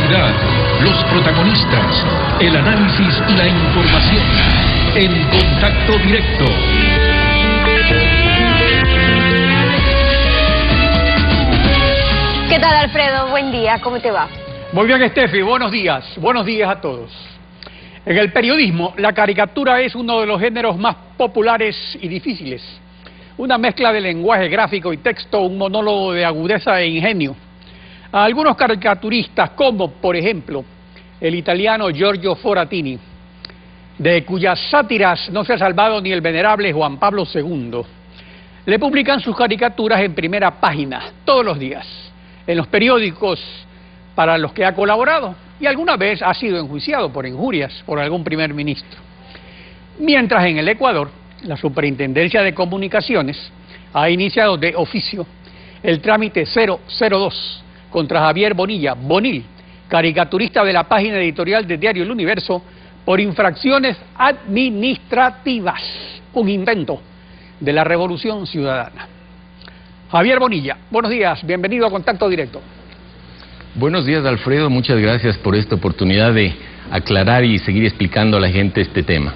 actualidad, los protagonistas, el análisis y la información. En Contacto Directo. ¿Qué tal, Alfredo? Buen día, ¿cómo te va? Muy bien, Steffi, buenos días a todos. En el periodismo, la caricatura es uno de los géneros más populares y difíciles. Una mezcla de lenguaje gráfico y texto, un monólogo de agudeza e ingenio. A algunos caricaturistas, como por ejemplo el italiano Giorgio Foratini, de cuyas sátiras no se ha salvado ni el venerable Juan Pablo II, le publican sus caricaturas en primera página, todos los días, en los periódicos para los que ha colaborado, y alguna vez ha sido enjuiciado por injurias por algún primer ministro. Mientras en el Ecuador, la Superintendencia de Comunicaciones ha iniciado de oficio el trámite 002 contra Javier Bonilla, Bonil, caricaturista de la página editorial de Diario El Universo, por infracciones administrativas, un invento de la Revolución Ciudadana. Javier Bonilla, buenos días, bienvenido a Contacto Directo. Buenos días, Alfredo, muchas gracias por esta oportunidad de aclarar y seguir explicando a la gente este tema.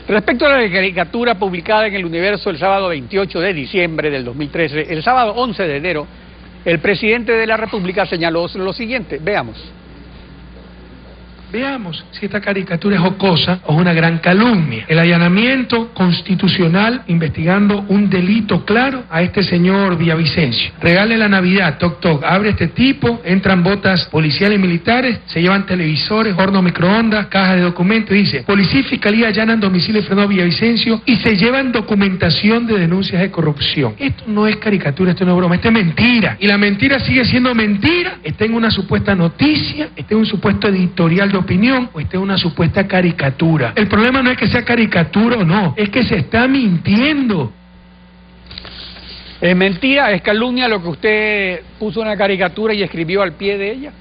Respecto a la caricatura publicada en El Universo el sábado 28 de diciembre del 2013, el sábado 11 de enero, el presidente de la República señaló lo siguiente, veamos. Veamos si esta caricatura es jocosa o es una gran calumnia. El allanamiento constitucional investigando un delito claro a este señor Villavicencio. Regale la Navidad, toc toc, abre este tipo, entran botas policiales y militares, se llevan televisores, horno microondas, cajas de documentos, dice, policía y fiscalía allanan domicilio de Fernando Villavicencio y se llevan documentación de denuncias de corrupción. Esto no es caricatura, esto no es broma, esto es mentira. Y la mentira sigue siendo mentira, está en una supuesta noticia, está en un supuesto editorial de opinión o esta es una supuesta caricatura. El problema no es que sea caricatura o no, es que se está mintiendo. ¿Es mentira, es calumnia lo que usted puso una caricatura y escribió al pie de ella?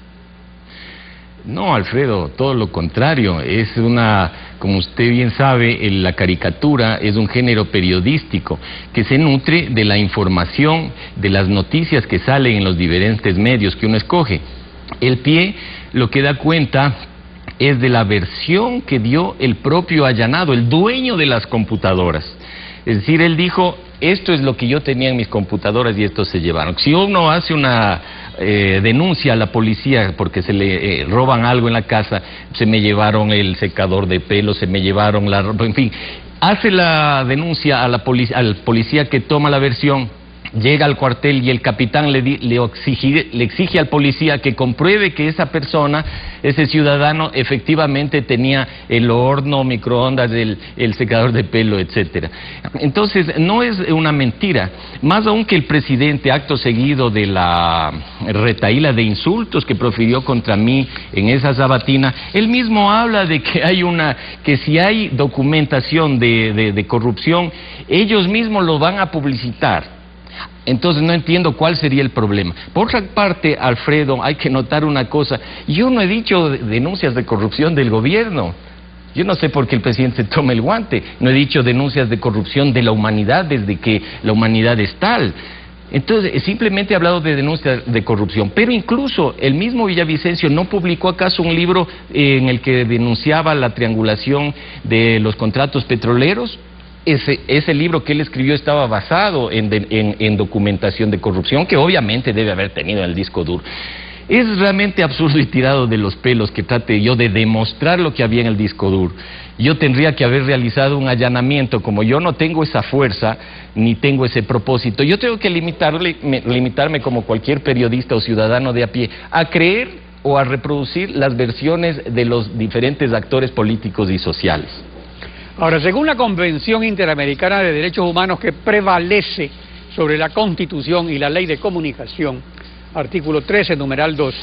No, Alfredo, todo lo contrario, es una, como usted bien sabe, la caricatura es un género periodístico que se nutre de la información, de las noticias que salen en los diferentes medios que uno escoge. El pie lo que da cuenta es de la versión que dio el propio allanado, el dueño de las computadoras. Es decir, él dijo, esto es lo que yo tenía en mis computadoras y esto se llevaron. Si uno hace una denuncia a la policía porque se le roban algo en la casa, se me llevaron el secador de pelo, se me llevaron la ropa, en fin, hace la denuncia a la al policía que toma la versión, llega al cuartel y el capitán le exige al policía que compruebe que esa persona, ese ciudadano, efectivamente tenía el horno, microondas, el secador de pelo, etcétera. Entonces, no es una mentira, más aún que el presidente, acto seguido de la retahíla de insultos que profirió contra mí en esa sabatina, él mismo habla de que que si hay documentación de corrupción, ellos mismos lo van a publicitar. Entonces no entiendo cuál sería el problema. Por otra parte, Alfredo, hay que notar una cosa. Yo no he dicho denuncias de corrupción del gobierno. Yo no sé por qué el presidente se toma el guante. No he dicho denuncias de corrupción de la humanidad desde que la humanidad es tal. Entonces, simplemente he hablado de denuncias de corrupción. Pero incluso el mismo Villavicencio no publicó acaso un libro en el que denunciaba la triangulación de los contratos petroleros. Ese libro que él escribió estaba basado en documentación de corrupción que obviamente debe haber tenido en el disco duro. Es realmente absurdo y tirado de los pelos que trate yo de demostrar lo que había en el disco duro. Yo tendría que haber realizado un allanamiento. Como yo no tengo esa fuerza ni tengo ese propósito, yo tengo que limitarme como cualquier periodista o ciudadano de a pie a creer o a reproducir las versiones de los diferentes actores políticos y sociales. Ahora, según la Convención Interamericana de Derechos Humanos que prevalece sobre la Constitución y la Ley de Comunicación, artículo 13, numeral 2,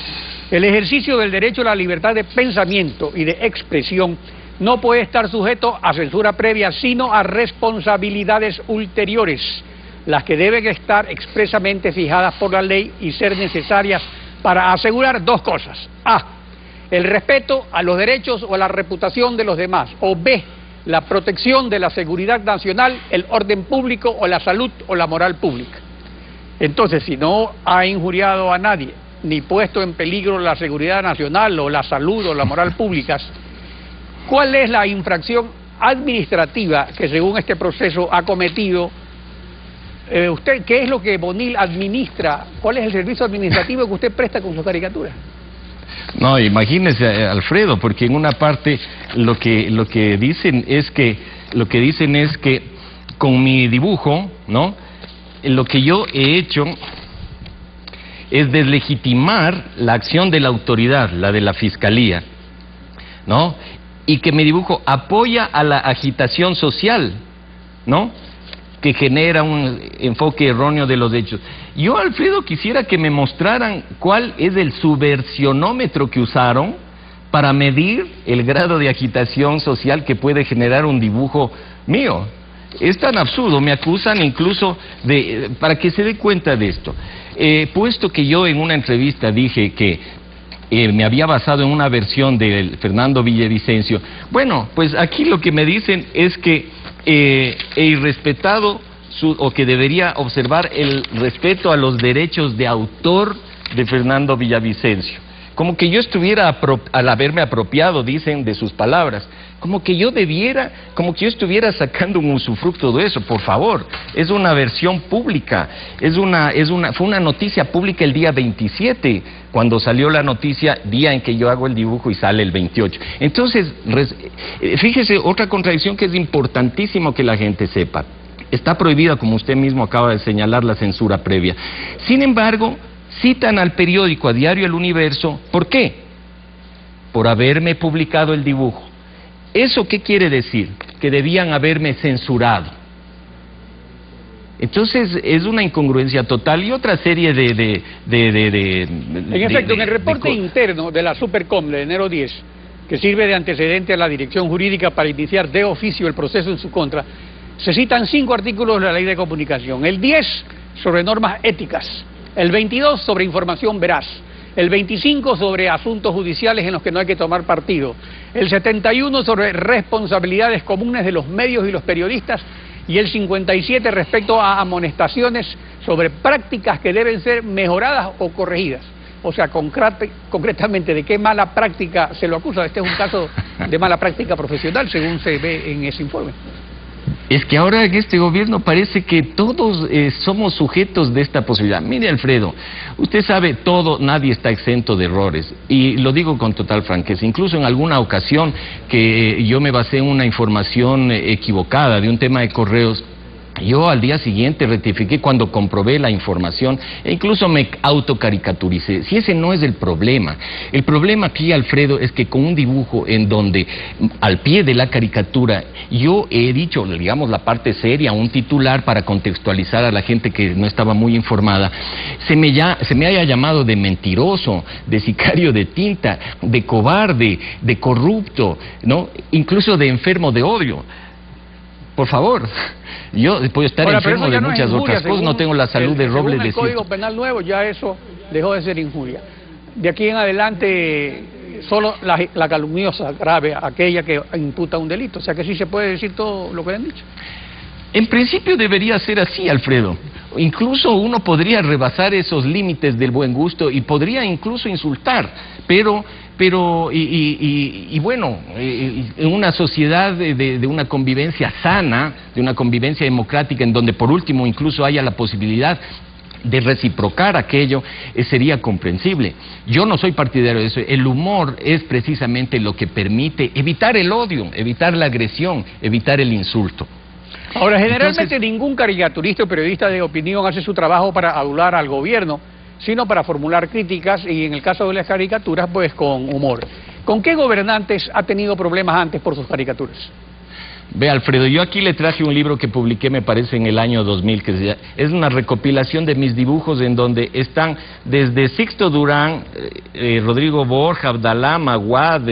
el ejercicio del derecho a la libertad de pensamiento y de expresión no puede estar sujeto a censura previa, sino a responsabilidades ulteriores, las que deben estar expresamente fijadas por la ley y ser necesarias para asegurar dos cosas. A, el respeto a los derechos o a la reputación de los demás, o B, la protección de la seguridad nacional, el orden público o la salud o la moral pública. Entonces, si no ha injuriado a nadie ni puesto en peligro la seguridad nacional o la salud o la moral públicas, ¿cuál es la infracción administrativa que según este proceso ha cometido usted? ¿Qué es lo que Bonil administra? ¿Cuál es el servicio administrativo que usted presta con su caricatura? No, imagínese, Alfredo, porque en una parte lo que dicen es que con mi dibujo, ¿no?, lo que yo he hecho es deslegitimar la acción de la autoridad, la de la Fiscalía, ¿no?, y que mi dibujo apoya a la agitación social, ¿no?, que genera un enfoque erróneo de los hechos. Yo, Alfredo, quisiera que me mostraran cuál es el subversionómetro que usaron para medir el grado de agitación social que puede generar un dibujo mío. Es tan absurdo, me acusan incluso de... Para que se dé cuenta de esto, puesto que yo en una entrevista dije que me había basado en una versión de Fernando Villavicencio, bueno, pues aquí lo que me dicen es que he irrespetado o que debería observar el respeto a los derechos de autor de Fernando Villavicencio. Como que yo estuviera, al haberme apropiado, dicen, de sus palabras, como que yo estuviera sacando un usufructo de eso. Por favor, es una versión pública, fue una noticia pública el día 27, cuando salió la noticia, día en que yo hago el dibujo y sale el 28. Entonces, fíjese, otra contradicción que es importantísimo que la gente sepa. Está prohibida, como usted mismo acaba de señalar, la censura previa. Sin embargo, citan al periódico, a Diario El Universo. ¿Por qué? Por haberme publicado el dibujo. ¿Eso qué quiere decir? Que debían haberme censurado. Entonces es una incongruencia total y otra serie En efecto, en el reporte interno de la Supercom de enero 10, que sirve de antecedente a la dirección jurídica para iniciar de oficio el proceso en su contra, se citan 5 artículos de la Ley de Comunicación. El 10 sobre normas éticas, el 22 sobre información veraz, el 25 sobre asuntos judiciales en los que no hay que tomar partido, el 71 sobre responsabilidades comunes de los medios y los periodistas, y el 57 respecto a amonestaciones sobre prácticas que deben ser mejoradas o corregidas. O sea, concretamente, ¿de qué mala práctica se lo acusa? Este es un caso de mala práctica profesional, según se ve en ese informe. Es que ahora en este gobierno parece que todos somos sujetos de esta posibilidad. Mire, Alfredo, usted sabe todo, nadie está exento de errores, y lo digo con total franqueza. Incluso en alguna ocasión que yo me basé en una información equivocada de un tema de correos, yo al día siguiente rectifiqué cuando comprobé la información e incluso me autocaricaturicé. Si ese no es el problema aquí, Alfredo, es que con un dibujo en donde al pie de la caricatura yo he dicho, digamos, la parte seria, un titular para contextualizar a la gente que no estaba muy informada, se me haya llamado de mentiroso, de sicario de tinta, de cobarde, de corrupto, ¿no?, incluso de enfermo de odio. Por favor, yo puedo estar enfermo de muchas otras cosas, no tengo la salud de roble de Según el Código Penal nuevo, ya eso dejó de ser injuria. De aquí en adelante, solo la calumniosa grave, aquella que imputa un delito. O sea que sí se puede decir todo lo que le han dicho. En principio debería ser así, Alfredo. Incluso uno podría rebasar esos límites del buen gusto y podría incluso insultar, pero bueno, en una sociedad de una convivencia sana, de una convivencia democrática, en donde por último incluso haya la posibilidad de reciprocar aquello, sería comprensible. Yo no soy partidario de eso. El humor es precisamente lo que permite evitar el odio, evitar la agresión, evitar el insulto. Ahora, generalmente ningún caricaturista o periodista de opinión hace su trabajo para adular al gobierno, sino para formular críticas, y en el caso de las caricaturas, pues con humor. ¿Con qué gobernantes ha tenido problemas antes por sus caricaturas? Ve, Alfredo, yo aquí le traje un libro que publiqué, me parece, en el año 2000, que es una recopilación de mis dibujos en donde están desde Sixto Durán, Rodrigo Borja, Abdalá, Maguad,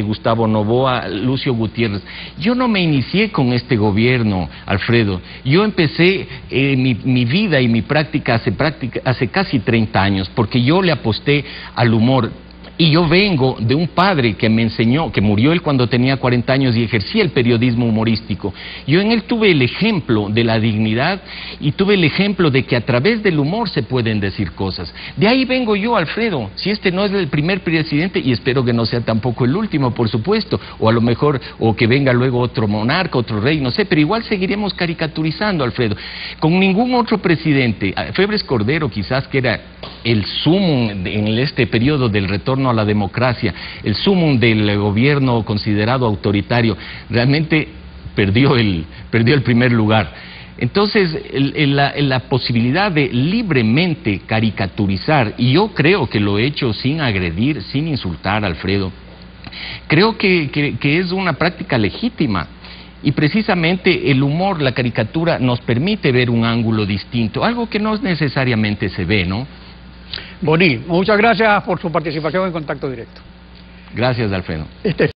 Gustavo Novoa, Lucio Gutiérrez. Yo no me inicié con este gobierno, Alfredo. Yo empecé mi vida y mi práctica hace casi 30 años, porque yo le aposté al humor. Y yo vengo de un padre que me enseñó, que murió él cuando tenía 40 años y ejercía el periodismo humorístico. Yo en él tuve el ejemplo de la dignidad y tuve el ejemplo de que a través del humor se pueden decir cosas. De ahí vengo yo, Alfredo. Si este no es el primer presidente, y espero que no sea tampoco el último, por supuesto, o a lo mejor, o que venga luego otro monarca, otro rey, no sé, pero igual seguiremos caricaturizando, Alfredo. Con ningún otro presidente, Febres Cordero quizás, que era el sumum en este periodo del retorno a la democracia, el sumum del gobierno considerado autoritario, realmente perdió el primer lugar. Entonces, la posibilidad de libremente caricaturizar, y yo creo que lo he hecho sin agredir, sin insultar, Alfredo, creo que es una práctica legítima. Y precisamente el humor, la caricatura, nos permite ver un ángulo distinto, algo que no necesariamente se ve, ¿no? Boni, muchas gracias por su participación en Contacto Directo. Gracias, Alfredo.